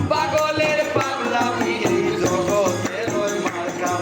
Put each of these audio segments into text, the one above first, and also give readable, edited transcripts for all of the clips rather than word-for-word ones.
পাগলের পাগলামি জগতের মার্কা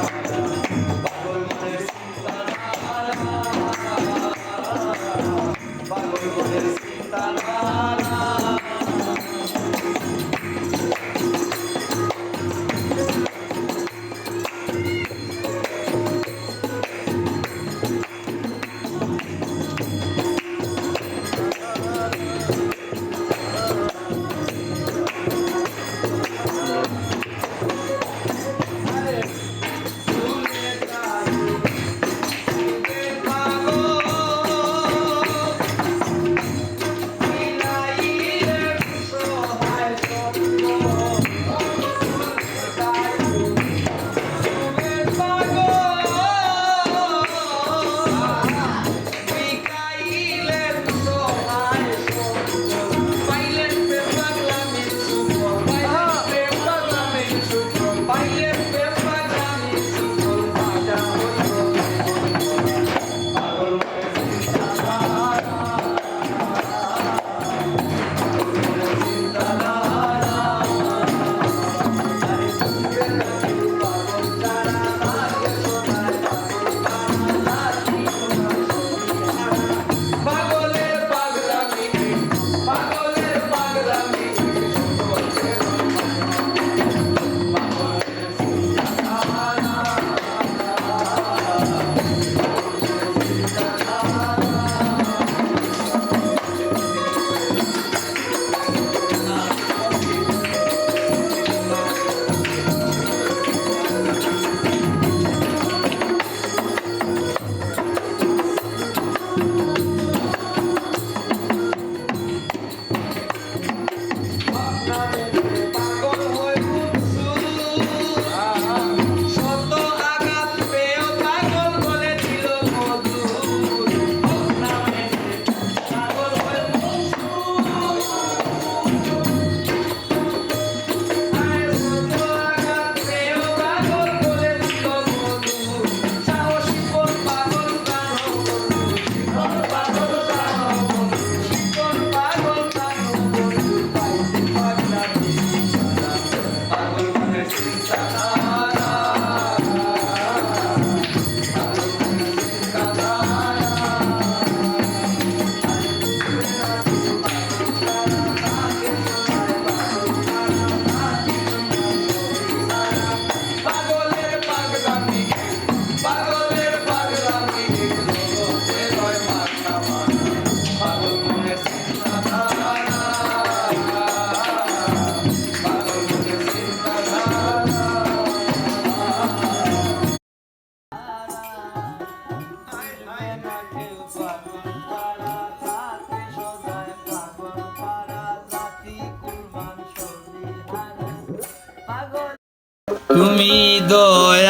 তুমি দয়াল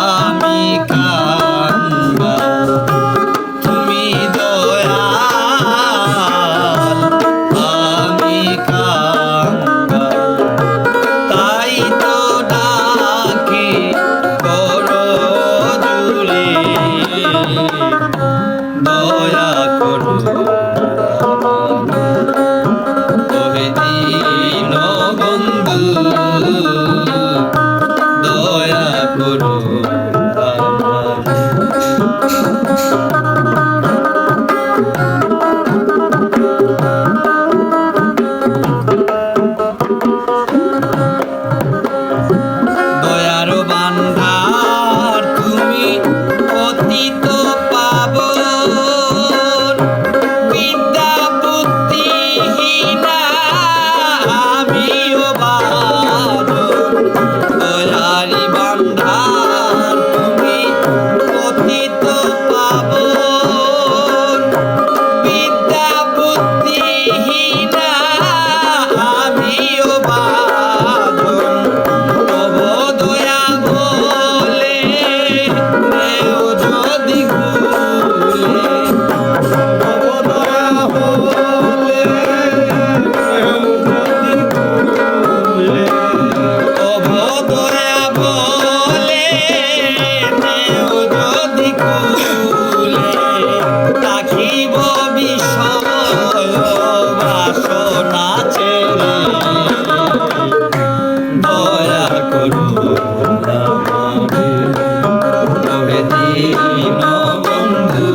আমি কাঙ্গাল, তুমি দয়াল আমি কাঙ্গাল, তাই তো ডাকি করো জুড়ে দয়া করো ওহে দীনবন্ধু দয়া করো দয়ার বান্ধার তুমি পতিত পাবন, বিদ্যা বুদ্ধিহীনা আমিও বাঁধন। দয়ারি বান্ধার তুমি পতিত পাবন, বিদ্যা বুদ্ধিহীনা আমিও বাঁধন। তবু দয়া বলে নেও যদি ভুলে, তবু দয়া বলে নেও যদি ভুলে, তবু দয়া বলে নেও যদি ভুলে, রাখিব বিষয় বাসনা ছেড়ে দয়া করো আমারে ওহে দীনবন্ধু।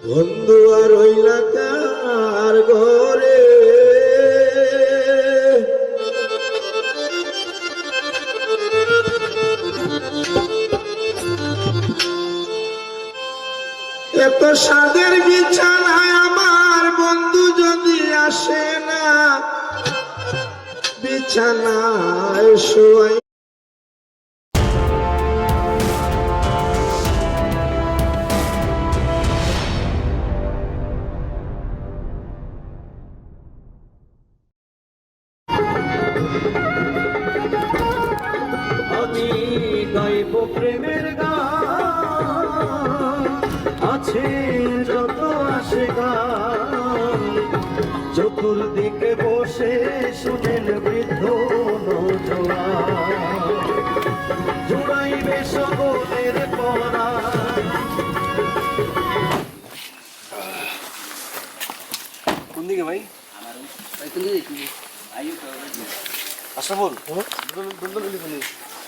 বন্ধু আর হইলা কার ঘরে এত সাদের বিছানায় আমার বন্ধু যদি আসে না, বিছানায় শোয়াই গাইব প্রেমের গান, আছে যত আসে গান, চতুর্দিকে বসে শুনেন বৃদ্ধ নওজোয়ান, জুড়াইবে সকলের পরাণ, দিকে ভাই আশরাফুল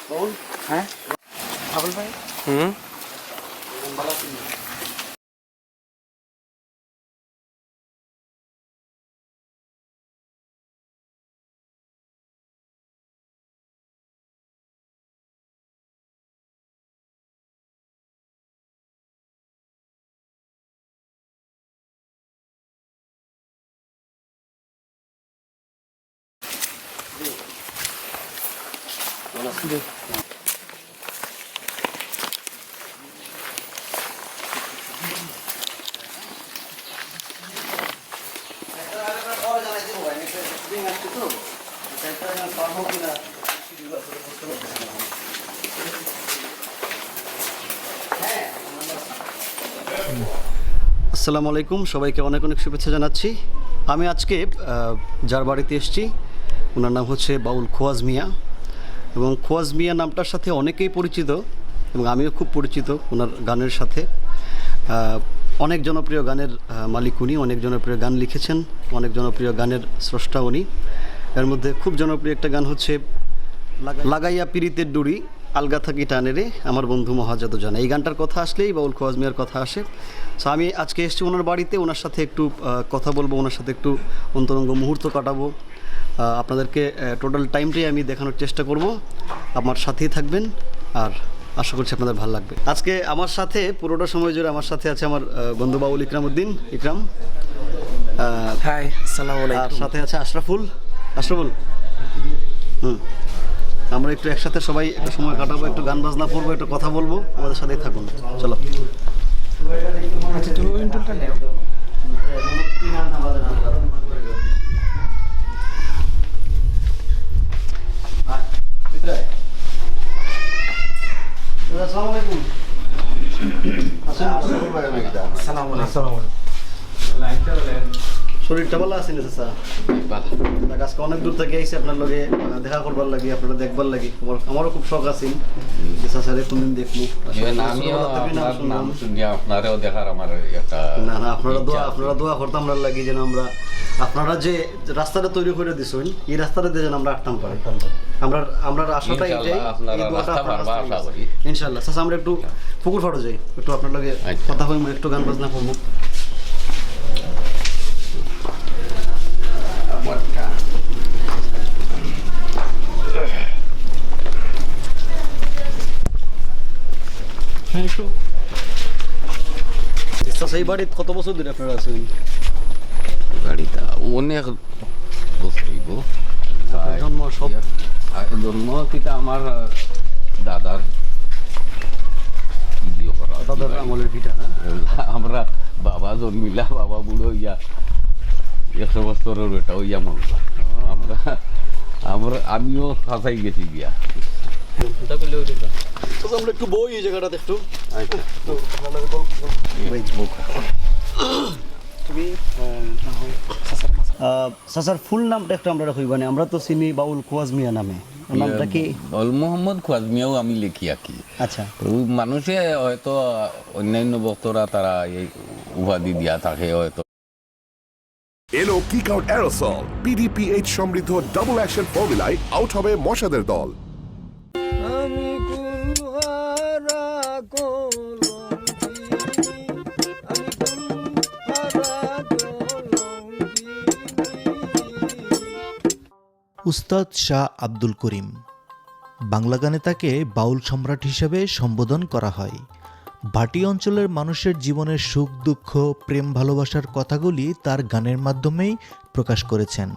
বাউল হ্যাঁ আবুল ভাই আসসালামু আলাইকুম, সবাইকে অনেক অনেক শুভেচ্ছা জানাচ্ছি। আমি আজকে যার বাড়িতে এসেছি ওনার নাম হচ্ছে বাউল খোয়াজ মিয়া, এবং খোয়াজ মিয়া নামটার সাথে অনেকেই পরিচিত এবং আমিও খুব পরিচিত ওনার গানের সাথে। অনেক জনপ্রিয় গানের মালিক উনি, অনেক জনপ্রিয় গান লিখেছেন, অনেক জনপ্রিয় গানের স্রষ্টা উনি। এর মধ্যে খুব জনপ্রিয় একটা গান হচ্ছে লাগাইয়া পিরিতের ডুরি আলগা থাকি টানে রে আমার বন্ধু মহাজাত জানে। এই গানটার কথা আসলেই বাউল খোয়াজ মিয়ার কথা আসে। সো আমি আজকে এসেছি ওনার বাড়িতে, ওনার সাথে একটু কথা বলবো, ওনার সাথে একটু অন্তরঙ্গ মুহূর্ত কাটাবো। আপনাদেরকে টোটাল টাইমটাই আমি দেখানোর চেষ্টা করব, আমার সাথেই থাকবেন আর আশা করছি আপনাদের ভালো লাগবে। আজকে আমার সাথে পুরোটা সময় জুড়ে আমার সাথে আছে আমার বন্ধু বাউল ইকরামউদ্দিন ইকরাম, হাই আসসালামু আর আলাইকুম সাথে আছে আশরাফুল। আমরা একটু একসাথে সবাই একটু সময় কাটাবো, একটু গান বাজনা করবো, একটু কথা বলবো, আমাদের সাথেই থাকুন। চলো। আচ্ছা তুমি ইন্টারটা নাও আসসালামু আলাইকুম। আসসালামু আলাইকুম শরীরটা ভালো আছে না চাচা? আজকে অনেক দূর থেকে আইসি আপনার লগে দেখা করবার লাগি, আপনারা দেখবার লাগি। আমারও খুব শখ আছে যে চাচারে কোনদিন দেখবো। আপনারাও দেখার আমার একটা না না, আপনারা দোয়া করতাম আমরা লাগি যেন আমরা আপনারা যে রাস্তাটা তৈরি করে দিছেন এই রাস্তাটা দিয়ে যেন আমরা আটতাম পারি। আমরা আশাটা এটাই, এই দোয়াটা ইনশাআল্লাহ। চাচা আমরা একটু পুকুর ফাড়ো যাই, একটু আপনার লগে কথা হইমু, একটু গান বাজনা করবো। সেই বাড়িতে কত বছর ধরে আপনারা আছেন? গাড়িটা অনেক বছর হইব। জন্ম সব জন্ম থেকে আমার দাদার দাদার আমলের ভিটা না? আমরা বাবা জন্মিলা, বাবা বুড়ো হইয়া 100 বছরের এটা হইয়া মরল। আমিও ফাঁসাই গেছি গিয়া। আমরা একটু বই এই জায়গাটাতে একটু চাচার ফুল নামটা একটু আমরা রাখি, মানে আমরা তো চিনি বাউল খোয়াজ মিয়া নামে, নামটা কি? অল মোহাম্মদ খোয়াজ মিয়াও আমি লিখি আঁকি। আচ্ছা, মানুষে হয়তো অন্যান্য বক্তরা তারা এই উপাধি দিয়া থাকে হয়তো। এলো কিক আউট অ্যারোসল PDPH সমৃদ্ধ ডাবল অ্যাকশন ফর্মুলায় আউট হবে মশাদের দল। উস্তাদ শাহ আব্দুল করিম। বাংলা গানে তাকে বাউল সম্রাট হিসেবে সম্বোধন করা হয়। ভাটি অঞ্চলের মানুষের জীবনের সুখ দুঃখ প্রেম ভালোবাসার কথাগুলি তার গানের মাধ্যমেই প্রকাশ করেছেন।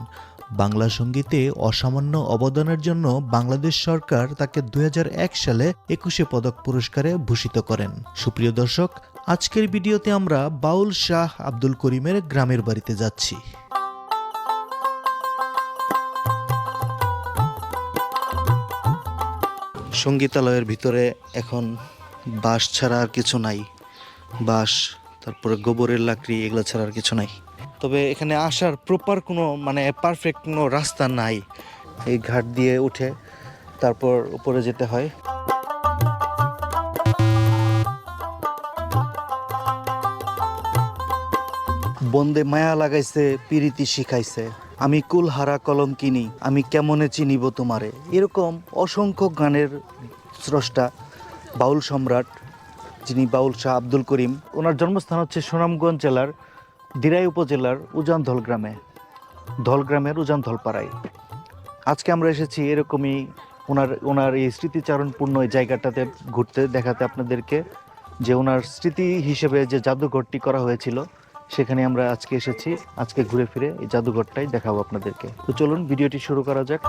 বাংলা সঙ্গীতে অসামান্য অবদানের জন্য বাংলাদেশ সরকার তাকে 2001 সালে 21 পদক পুরস্কারে ভূষিত করেন। সুপ্রিয় দর্শক, আজকের ভিডিওতে আমরা বাউল শাহ আব্দুল করিমের গ্রামের বাড়িতে যাচ্ছি। সঙ্গীতালয়ের ভিতরে এখন বাঁশ ছাড়া আর কিছু নাই, বাঁশ তারপরে গোবরের লাকড়ি এগুলো ছাড়া আর কিছু নাই। তবে এখানে আসার প্রপার কোনো পারফেক্ট কোনো রাস্তা নাই। এই ঘাট দিয়ে উঠে তারপর উপরে যেতে হয়। বন্দে মায়া লাগাইছে পিরিতি শিখাইছে, আমি কুলহারা কলঙ্কিনী, আমি কেমনে চিনিব তোমারে। এরকম অসংখ্য গানের স্রষ্টা বাউল সম্রাট, যিনি বাউল শাহ আব্দুল করিম। ওনার জন্মস্থান হচ্ছে সুনামগঞ্জ জেলার দিরাই উপজেলার উজানধল গ্রামে, ধলগ্রামের উজানধলপাড়ায়। আজকে আমরা এসেছি এরকমই ওনার এই স্মৃতিচারণপূর্ণ এই জায়গাটাতে ঘুরতে, দেখাতে আপনাদেরকে যে ওনার স্মৃতি হিসেবে যে জাদুঘরটি করা হয়েছিল সেখানে আমরা আজকে এসেছি। আজকে ঘুরে ফিরে এই জাদুঘরটাই দেখাবো আপনাদেরকে। তো চলুন ভিডিওটি শুরু করা যাক।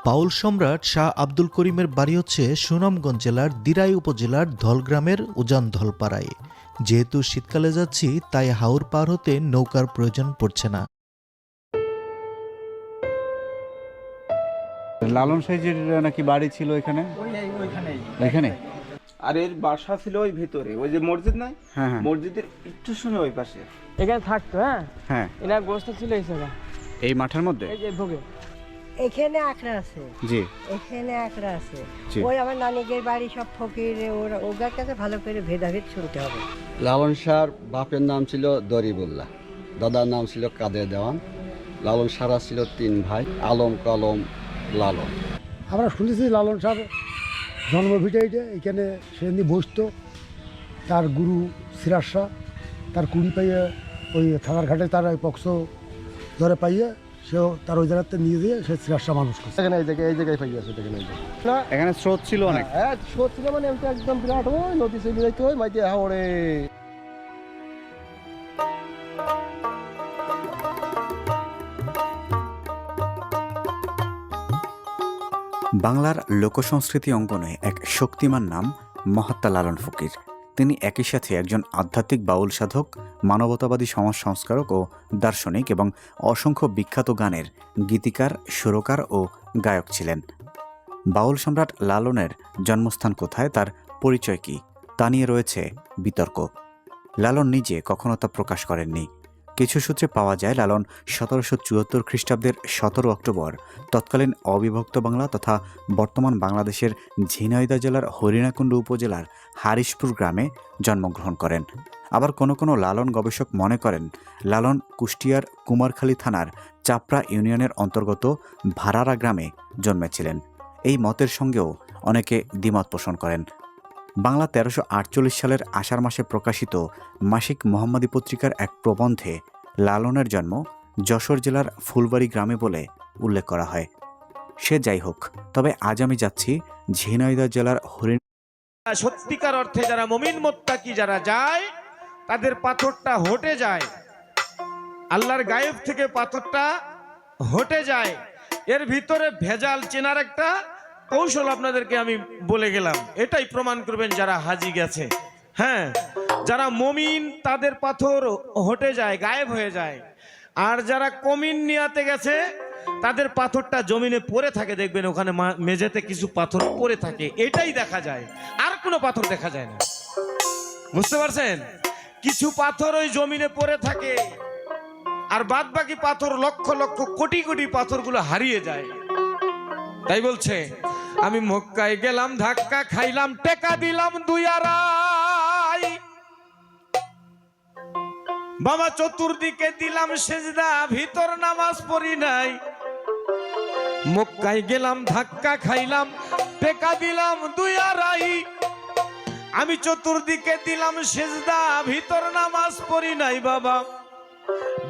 বাউল সম্রাট শাহ আব্দুল করিমের বাড়ি হচ্ছে সুনামগঞ্জ জেলার দিরাই উপজেলার ধলগ্রামের উজানধলপাড়ায়। যেহেতু শীতকালে যাচ্ছি তাই হাওর পার হতে নৌকার প্রয়োজন পড়ছে না। লালন সাইজের নাকি বাড়ি ছিল এখানে, এখানে আর এর বাসা ছিল ওই ভিতরে, ওই যে মসজিদ নাই, হ্যাঁ, মসজিদের একটু শুনে ওই পাশে এখানে থাকতো। হ্যাঁ, এনার গোষ্ঠ ছিল এই জায়গা, এই মাঠের মধ্যে। এই যে ভোগে এখানে আখড়া আছে, জি, এখানে আখড়া আছে। জি। ওই আমার নানিদের বাড়ি সব ফকির, ওদের কাছে ভালো করে ভেদাভেদ শুনতে হবে। লালন শাহর বাপের নাম ছিল দরিবুল্লাহ, দাদার নাম ছিল কাদের দেওয়ান। লালন শাহরা ছিল 3 ভাই, আলম, কলম, লালন। আমরা শুনেছি লালন শাহর জন্মভিটে এখানে সেদিন বসতো। তার গুরু সিরাজ শাহ তার কুড়ি পাইয়ে ওই থানার ঘাটে তার ওই পক্ষ ধরে পাইয়ে সেও তার ওই জায়গাতে নিয়ে দিয়ে সে সিরাজ শাহ মানুষ করছে। এখানে এই জায়গায় পাইয়েছে, দেখেন এই জায়গায় এখানে স্রোত ছিল অনেক। হ্যাঁ, স্রোত ছিল মানে একদম বিরাট হয়, নদী চলে যাইতে হয় মাইতে হাওড়ে। বাংলার লোকসংস্কৃতি অঙ্গনে এক শক্তিমান নাম মহাত্মা লালন ফকির। তিনি একই সাথে একজন আধ্যাত্মিক বাউল সাধক, মানবতাবাদী সমাজ সংস্কারক ও দার্শনিক এবং অসংখ্য বিখ্যাত গানের গীতিকার, সুরকার ও গায়ক ছিলেন। বাউল সম্রাট লালনের জন্মস্থান কোথায়, তার পরিচয় কী, তা নিয়ে রয়েছে বিতর্ক। লালন নিজে কখনো তা প্রকাশ করেননি। কিছু সূত্রে পাওয়া যায় লালন 1774 খ্রিস্টাব্দের 17 অক্টোবর তৎকালীন অবিভক্ত বাংলা তথা বর্তমান বাংলাদেশের ঝিনাইদহ জেলার হরিণাকুণ্ড উপজেলার হারিশপুর গ্রামে জন্মগ্রহণ করেন। আবার কোনো কোনো লালন গবেষক মনে করেন লালন কুষ্টিয়ার কুমারখালী থানার চাপড়া ইউনিয়নের অন্তর্গত ভাড়ারা গ্রামে জন্মেছিলেন। এই মতের সঙ্গেও অনেকে দ্বিমত পোষণ করেন। বাংলা 1348 সালের আষাঢ় মাসে প্রকাশিত মাসিক মোহাম্মদী পত্রিকার এক প্রবন্ধে লালনের জন্ম যশোর জেলার ফুলবাড়ি গ্রামে বলে উল্লেখ করা হয়। সে যাই হোক, তবে আজ আমি যাচ্ছি ঝিনাইদহ জেলার হরিণ। সত্যিকার অর্থে যারা মুমিন মুত্তাকি যারা যায় তাদের পাথরটা হটে যায়, আল্লাহর গায়েব থেকে পাথরটা হটে যায়। এর ভিতরে ভেজাল চেনার একটা কৌশল আপনাদেরকে আমি বলে গেলাম, এটাই প্রমাণ করবেন যারা হাজি গেছে। হ্যাঁ, যারা মুমিন তাদের পাথর হটে যায়, গায়েব হয়ে যায়। আর যারা কমিন নিয়াতে গেছে তাদের পাথরটা জমিনে পড়ে থাকে, দেখবেন ওখানে মেঝেতে কিছু পাথর পড়ে থাকে, এটাই দেখা যায়, আর কোনো পাথর দেখা যায় না। বুঝতে পারছেন? কিছু পাথর ওই জমিনে পড়ে থাকে, আর বাদ বাকি পাথর লক্ষ লক্ষ কোটি কোটি পাথরগুলো হারিয়ে যায়। তাই বলছে, আমি মক্কায় গেলাম, ধাক্কা খাইলাম, টেকা দিলাম 2 আড়াই, বাবা চতুর্দিকে দিলাম সেজদা, ভিতর নামাজ পড়ি নাই। মক্কায় গেলাম, ধাক্কা খাইলাম, টেকা দিলাম 2 আড়াই, আমি চতুর্দিকে দিলাম সেজদা, ভিতর নামাজ পড়ি নাই। বাবা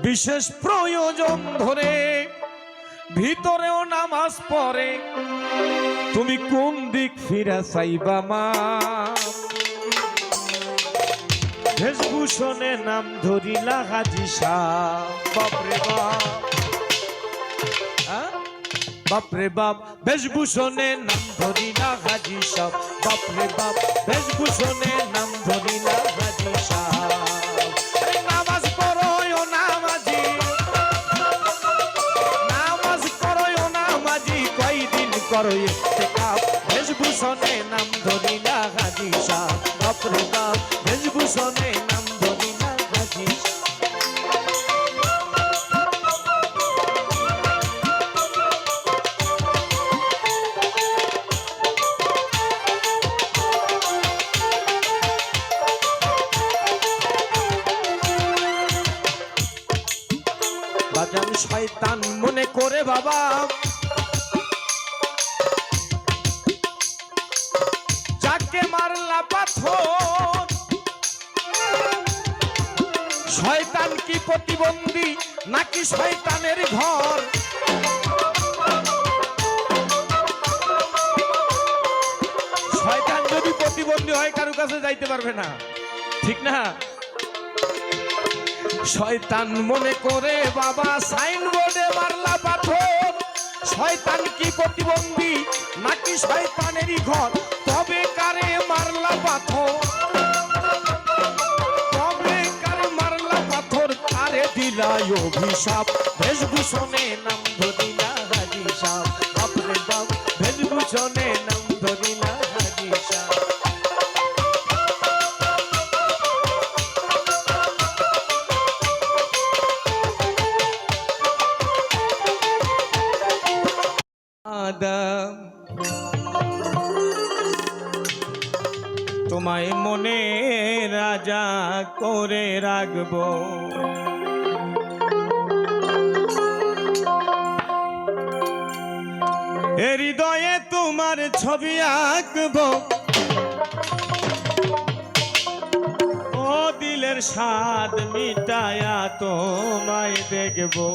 বিশেষ প্রয়োজন ধরে ভিতরেও নামাজ পড়ে, তুমি কোন দিক ফিরা চাইবা মা? ভেষভূষণে নাম ধরিলা হাজি শাহ, বাপরে বাপ, বাপরে বাপ, ভেষভূষণে নাম ধরিলা হাজি শাহ, বাপরে বাপ, ভেষভূষণে নাম ধরিলা হাজি শাহ। নামাজ পড়ো নামাজি, নামাজ করো নামাজি, কয়দিন করো ইতিকাফ, ভেষভূষণে নাম ধরিলা হাজি শাহ, বাপরে বাপ, ভেষভূষণে নাম ধরিলা হাজি শাহ। শয়তান মনে করে বাবা যাকে মারলা পাথর, শয়তান কি প্রতিবন্ধী নাকি শয়তানের ঘর? শয়তান যদি প্রতিবন্ধী হয় কারো কাছে যাইতে পারবে না, ঠিক না? শয়তান মনে করে বাবা সাইনবোর্ডে মারলা পাথর, শয়তান কি প্রতিবন্ধী নাকি শয়তানেরই ঘর? তবে কারে মারলা পাথর, তবে কারে মারলা পাথর, কারে দিলাই অভিশাপ? বেশভূষণে নাম ধরিলা হাজি সাপ, বাপরে বাপ বেশভূষণে নাম ধরিলা হাজি সাপ। আদম তোমায় মনে রাজা করে রাখবো, হৃদয়ে তোমার ছবি আঁকবো, ও দিলের স্বাদ মিটায়া তোমায় দেখবো।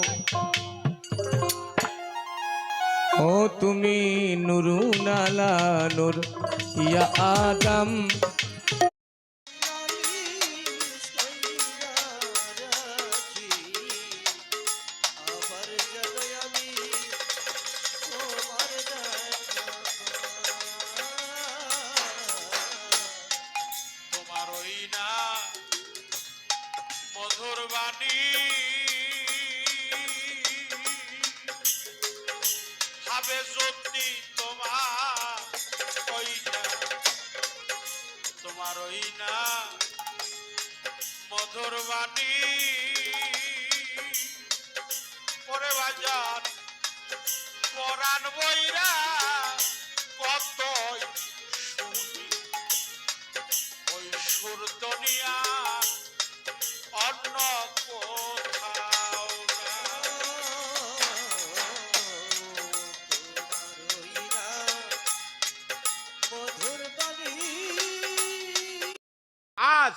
ও তুমি নুরুন আলা নূর ইয়া আদম। তোমার ওই না মধুর বাণী হবে যদি তোমার ওই না, তোমার ওই না মধুর বাণী পরে বাজার পরাণ বইরা কত শুনি, ওই সুর দুনিয়া অন্য কোথাও না। আজ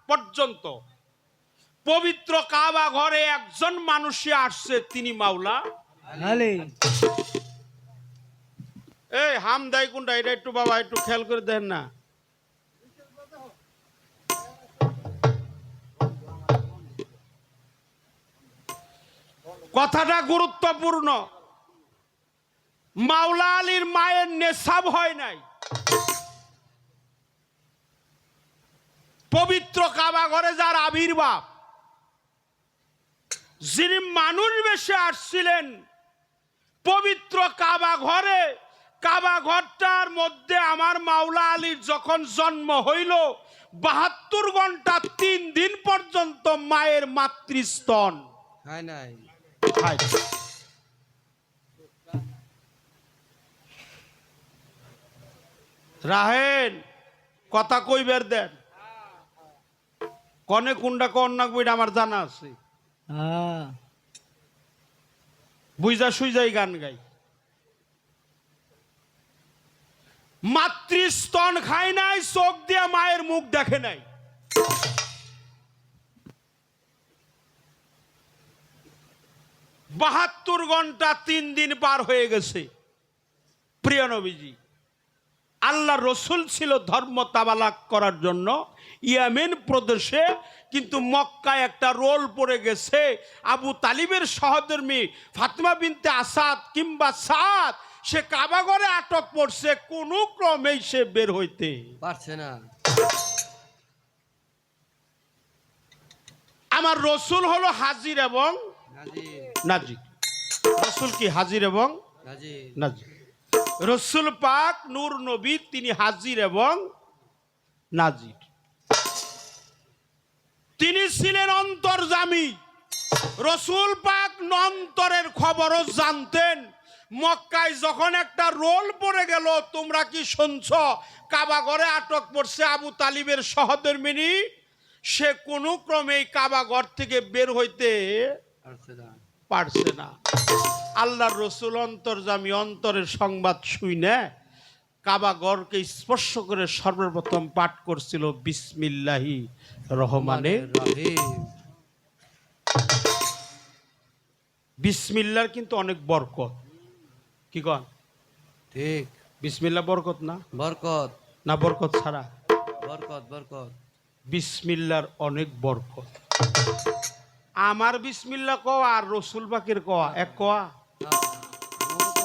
পর্যন্ত পবিত্র কাবা ঘরে একজন মানুষই আসছে, তিনি মাওলা আলী। এই হাম দেয় কোনটা, এটা একটু বাবা একটু খেয়াল করে দেন না। কথাটা গুরুত্বপূর্ণ। মাওলা আলীর মায়ের নেশাব হয় নাই, পবিত্র কাবা ঘরে যার আবির্ভাব, যিনি মানুষ বেশে আসছিলেন পবিত্র কাবা ঘরে, কাবা ঘরটার মধ্যে আমার মাওলা আলীর যখন জন্ম হইল 72 ঘন্টা 3 দিন পর্যন্ত মায়ের মাতৃস্তন হয় নাই। খায়। রাহেন কথা কইবের দেন, কনে কুন্ডা কন্যা বইটা আমার জানা আছে, বুঝা সুইজাই গান গাই। মাতৃস্তন খায় নাই, চোখ দিয়া মায়ের মুখ দেখে নাই। বাহাত্তর ঘন্টা 3 দিন পার হয়ে গেছে। প্রিয় নবীজি, আল্লাহ রসুল ছিল ধর্ম তাবালাক করার জন্য ইয়েমেন প্রদেশে, কিন্তু মক্কায় একটা রোল পড়ে গেছে। আবু তালিবের সহধর্মী ফাতিমা বিনতে আসাদ কিংবা সাদ, সে কাবাঘরে আটক পড়ছে, কোনো ক্রমেই সে বের হইতে পারছে না। আমার রসুল হলো হাজির এবং নাজির। রসুল কি হাজির এবং নাজির? রসুল পাক নূর নবী, তিনি হাজির এবং নাজির। তিনি ছিলেন অন্তর্যামী। রসুল পাক অন্তরের খবরও জানতেন। মক্কায় যখন একটা রোল পড়ে গেল, তোমরা কি শুনছ কাবা ঘরে আটক পড়ছে আবু তালিবের সহধর্মিনী, সে কোনো ক্রমেই কাবা ঘর থেকে বের হইতে পারছে না। আল্লাহর রসুল অন্তর্যামী অন্তরের সংবাদ শুনে কাবাগরকে স্পর্শ করে সর্বপ্রথম পাঠ করছিল বিসমিল্লাহি রহমানের রহিম। বিসমিল্লার কিন্তু অনেক বরকত। কি কন? ঠিক। বিসমিল্লাহ বরকত না? বরকত। না বরকত ছাড়া? বরকত বরকত। বিসমিল্লার অনেক বরকত। আমার বিসমিল্লাহ কওয়া আর রসুল পাকের কওয়া এক কওয়া?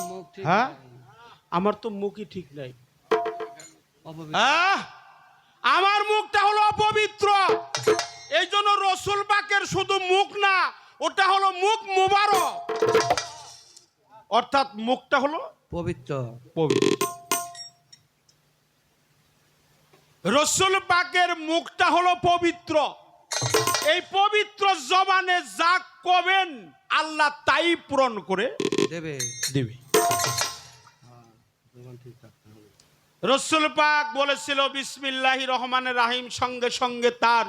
মুখ ঠিক হ্যাঁ, নাই। আমার তো মুখই ঠিক নাই। অপবিত্র। আমার মুখটা হলো অপবিত্র। এই জন্য রসুল পাকের শুধু মুখ না, ওটা হলো মুখ মুবারক, অর্থাৎ মুখটা হলো পবিত্র। পবিত্র। রসুল পাকের মুখটা হলো পবিত্র। এই পবিত্র জবানে যা কবেন আল্লাহ তাই পূরণ করে দেবে। দেবে। ঠিক রাখতে হবে। রসুল পাক বলেছিল বিসমিল্লাহির রহমানির রহিম, সঙ্গে সঙ্গে তার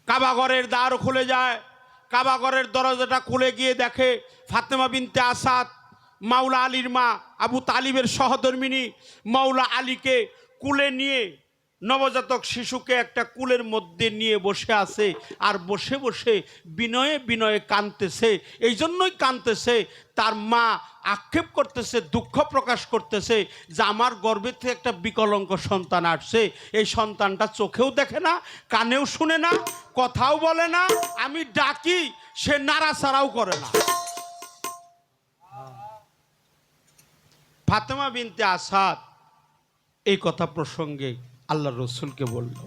কাবাগরের দ্বার খুলে যায়। কাবাগরের দরজাটা খুলে গিয়ে দেখে ফাতেমা বিনতে আসাদ, মাওলা আলীর মা, আবু তালিবের সহধর্মিনী মাওলা আলীকে কুলে নিয়ে, নবজাতক শিশুকে একটা কুলের মধ্যে নিয়ে বসে আছে, আর বসে বসে বিনয়ে বিনয়ে কাঁদতেছে। এই জন্যই কাঁদতেছে, তার মা আক্ষেপ করতেছে, দুঃখ প্রকাশ করতেছে যে আমার গর্ভে থেকে একটা বিকলাঙ্গ সন্তান আসছে। এই সন্তানটা চোখেও দেখে না, কানেও শুনে না, কথাও বলে না, আমি ডাকি সে নাড়াচাড়াও করে না। ফাতেমা বিনতে আসাদ এই কথা প্রসঙ্গে আল্লাহ রসুলকে বলল।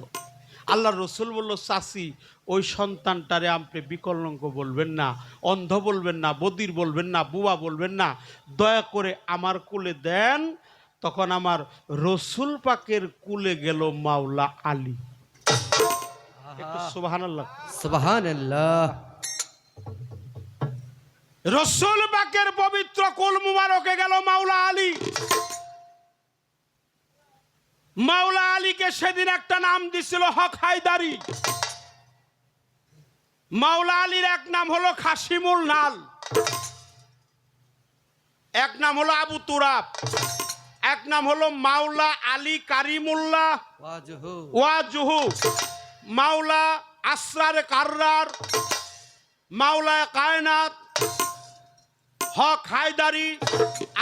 আল্লাহ রসুল বলল, চাচি ওই সন্তানটারে আপনি বিকলাঙ্গ বলবেন না, অন্ধ বলবেন না, বদির বলবেন না, বুবা বলবেন না, দয়া করে আমার কুলে দেন। তখন আমার রসুল পাকের কুলে গেল মাওলা আলী। একটু সুবহানাল্লাহ। সুবহানাল্লাহ। রসুল পাকের পবিত্র কুল মুবারকে গেল মাওলা আলী। মাওলা আলীকে সেদিন একটা নাম দিছিল হক হায়দারি। মাওলা আলীর এক নাম হলো খাসিমুল নাল, এক নাম হলো আবু তুরাব, এক নাম হলো মাওলা আলী কারিমুল্লাহ ওয়াজহু, মাওলা আসরার কাররার, মাওলা কায়নাত, হক হায়দারি,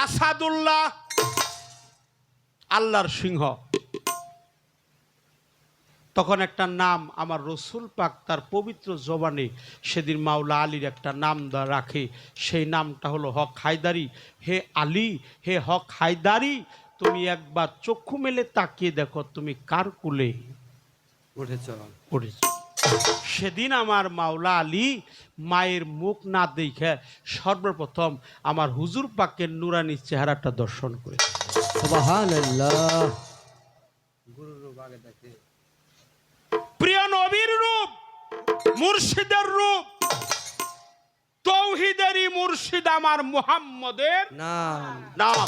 আসাদুল্লাহ, আল্লাহর সিংহ। তখন একটা নাম আমার রসুল পাক তার পবিত্র জবানে সেদিন মাওলা আলীর একটা নাম রাখে, সেই নামটা হলো হক হায়দারি। হে আলী, হে হক হায়দারি, তুমি একবার চক্ষু মেলে তাকিয়ে দেখো তুমি কার কুলে উঠেছ। সেদিন আমার মাওলা আলী মায়ের মুখ না দেখে সর্বপ্রথম আমার হুজুর পাকের নুরানি চেহারাটা দর্শন করে। সুবহানাল্লাহ। গুরুর রূপ আগে দেখে। প্রিয় নবীর রূপ, মুর্শিদের রূপ, তৌহিদেরই মুর্শিদ আমার মুহাম্মদের নাম।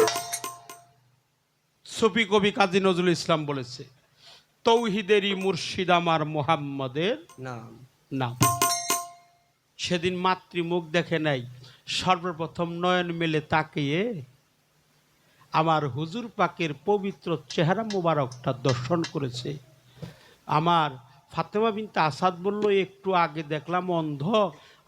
সুফি কবি কাজী নজরুল ইসলাম বলেছে, তৌহিদেরই মুর্শিদ আমার মুহাম্মদের নাম। সেদিন মাতৃমুখ দেখে নাই, সর্বপ্রথম নয়ন মেলে তাকিয়ে আমার হুজুর পাকের পবিত্র চেহারা মুবারকটা দর্শন করেছে। আমার ফাতেমা বিনতে আসাদ বলল, একটু আগে দেখলাম অন্ধ,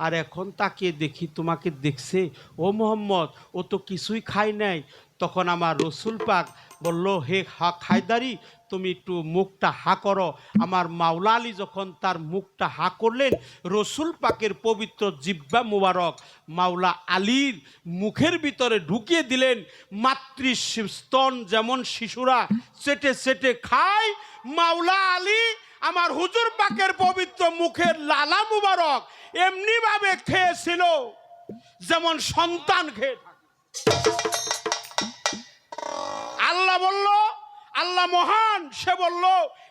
আর এখন তাকিয়ে দেখি তোমাকে দেখছে। ও মোহাম্মদ, ও তো কিছুই খায় নাই। তখন আমার রসুল পাক বলল, হে হক হায়দারি, তুমি একটু মুখটা হা করো। আমার মাওলা আলী যখন তার মুখটা হা করলেন, রসুল পাকের পবিত্র জিহ্বা মুবারক মাওলা আলীর মুখের ভিতরে ঢুকিয়ে দিলেন। মাতৃস্তন যেমন শিশুরা চেটে চেটে খায়, মাওলা আলী আমার হুজুর পাকের পবিত্র মুখের লালা মুবারক এমনি ভাবে খেয়েছিল যেমন সন্তান খেয়ে থাকে। আল্লাহ বলল, আল্লাহ মহান, সে বলল,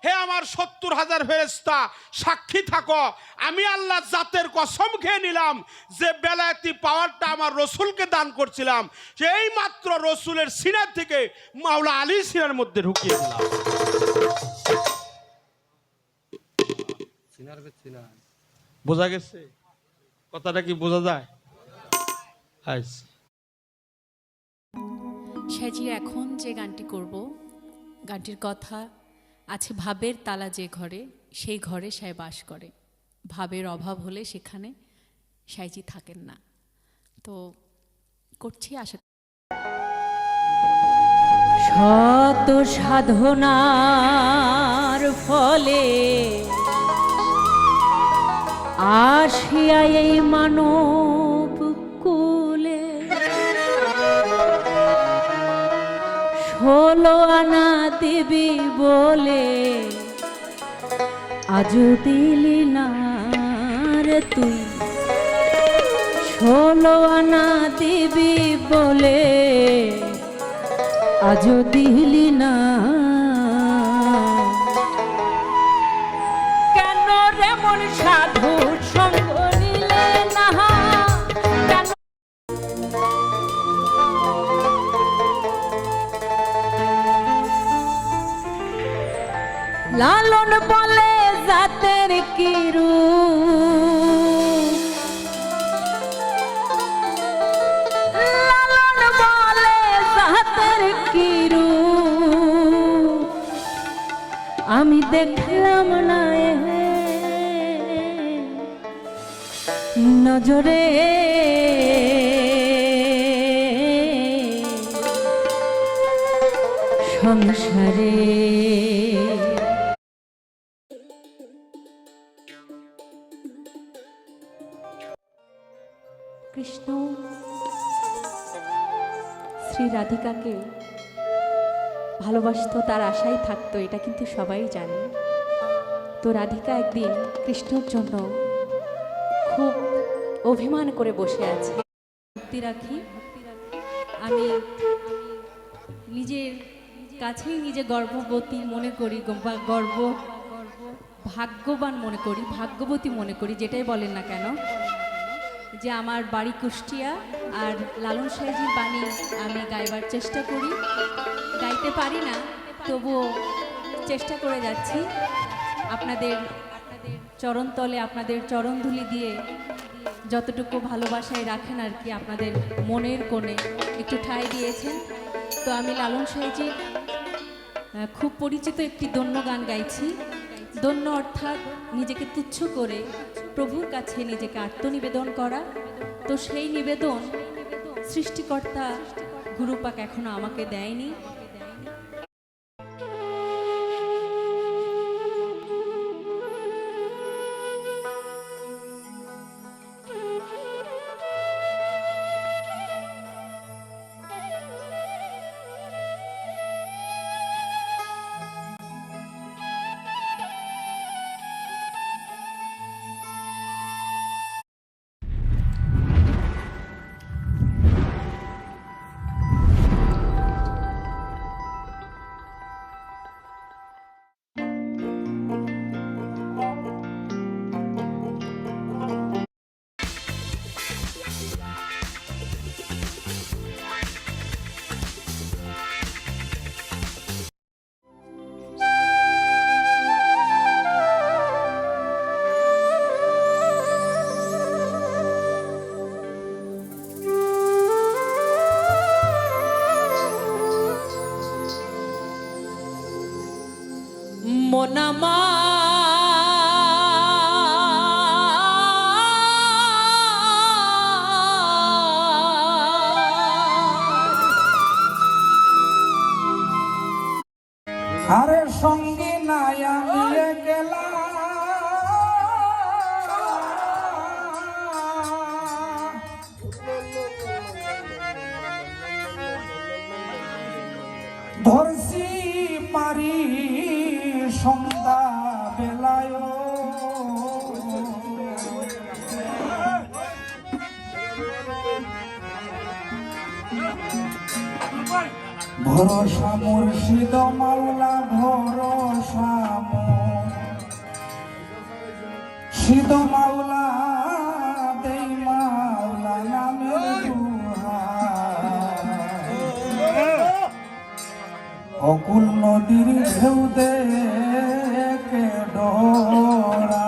হে আমার ৭০,০০০ ফেরেশতা সাক্ষী থাকো, আমি আল্লাহ জাতের কসম খেয়ে নিলাম যে বেলায়েতি পাওয়ারটা আমার রসুলকে দান করছিলাম, সেই মাত্র রসুলের সিনা থেকে মাওলা আলী সিনার মধ্যে ঢুকিয়ে দিলাম। বোঝা গেছে? কথাটা কি বোঝা যায়? আচ্ছা, সাজি এখন যে গানটি করব, গানটির কথা আছে ভাবের তালা যে ঘরে, সেই ঘরে সাই বাস করে। ভাবের অভাব হলে সেখানে সাইজি থাকেন না। তো করছি আশা। শত সাধনার ফলে আসিয়া এই মানব কুলে 16 আনা দিবি বলে আজও দিলি না রে তুই। 16 আনা দিবি বলে আজও দিলি না। কেন রে মন সাধুর সঙ্গ নিলে না? কেন লালন বলে জাতের কিরু, লালন বলে জাতের কিরু, আমি দেখলাম না নজরে। সংসারে কৃষ্ণ শ্রী রাধিকাকে ভালোবাসতো, তার আশাই থাকতো, এটা কিন্তু সবাই জানে। তো রাধিকা একদিন কৃষ্ণর জন্য খুব অভিমান করে বসে আছে। ভক্তি রাখি, আমি নিজের কাছেই নিজে গর্ভবতী মনে করি, বা ভাগ্যবান মনে করি, ভাগ্যবতী মনে করি, যেটাই বলেন না কেন, যে আমার বাড়ি কুষ্টিয়া। আর লালন সাইজির বাণী আমি গাইবার চেষ্টা করি, গাইতে পারি না, তবুও চেষ্টা করে যাচ্ছি। আপনাদের চরণতলে, আপনাদের চরণধুলি দিয়ে যতটুকু ভালোবাসায় রাখেন আর কি, আপনাদের মনের কোণে একটু ঠাঁই দিয়েছেন। তো আমি লালন সাইজির খুব পরিচিত একটি দন্য গান গাইছি। দন্য অর্থাৎ নিজেকে তুচ্ছ করে প্রভুর কাছে নিজেকে আত্মনিবেদন করা। তো সেই নিবেদন সৃষ্টিকর্তা গুরুপাক এখনো আমাকে দেয়নি। মনামা আরে সঙ্গে নাই আমি গেলাম, ধরছি পারি সন্ধ্যা বেলায়, ভরসা মুর্শিদ মাওলা, ভরসা মুর্শিদ মাওলা, দেই মাওলা নামের অকুল নদীর ঢেউ দেখে ডোরা।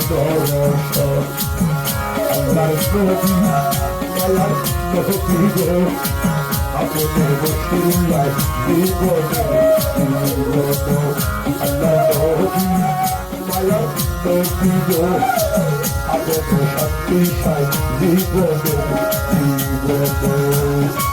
দর্শন আল্লাহর নবী মায়ার নবী গো আপনি রসুল্লাহ জীবনে আল্লাহ নবী মায়ার নবী গো আপনি শান্তি সাই জীবনে জীবনে